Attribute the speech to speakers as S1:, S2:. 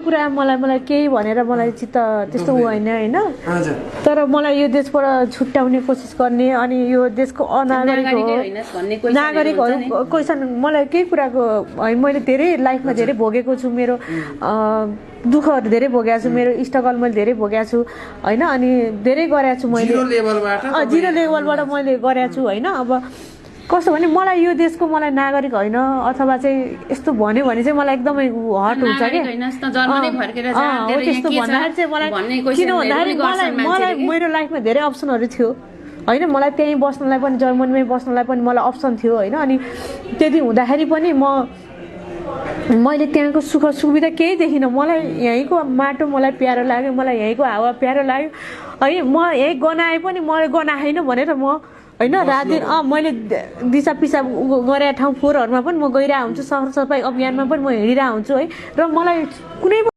S1: कुरा मलाई केही भनेर मलाई चित्त त्यस्तो होइन होइन तर मलाई यो देशबाट छुट्याउने कोसिस गर्ने अनि यो देशको नागरिकहरू क्वेसन मलाई केही कुराको है मैले धेरै लाइफमा धेरै भोगेको छु मेरो दुःखहरू धेरै भोगेको छु मेरो स्ट्रगल मैले धेरै भोगेको छु होइन अनि धेरै गरेको छु मैले जिरो लेभलबाट मैले गरेको छु होइन अब कस्तो भने मलाई यो देशको मलाई नागरिक होइन अथवा चाहिँ यस्तो भन्यो भने चाहिँ मलाई एकदमै हट हुन्छ कि त्यस्तो भन्दाखेरि चाहिँ मलाई किन भन्दाखेरि मलाई मेरो लाइफमा धेरै अप्सनहरू थियो होइन मलाई त्यहीँ बस्नलाई पनि जर्मनीमै बस्नलाई पनि मलाई अप्सन थियो होइन अनि त्यति हुँदाखेरि पनि मैले त्यहाँको सुख सुविधा केही देखिनँ मलाई यहीँको माटो मलाई प्यारो लाग्यो मलाई यहीँको हावा प्यारो लाग्यो है म यहीँ गनाए पनि मैले गनाएन भनेर म होइन रात दिन मैले दिसा पिसाब गरेर ठाउँ फोहोरहरूमा पनि म गइरहेको हुन्छु सहर सफाइ अभियानमा पनि म हिँडिरहेको हुन्छु है र मलाई कुनै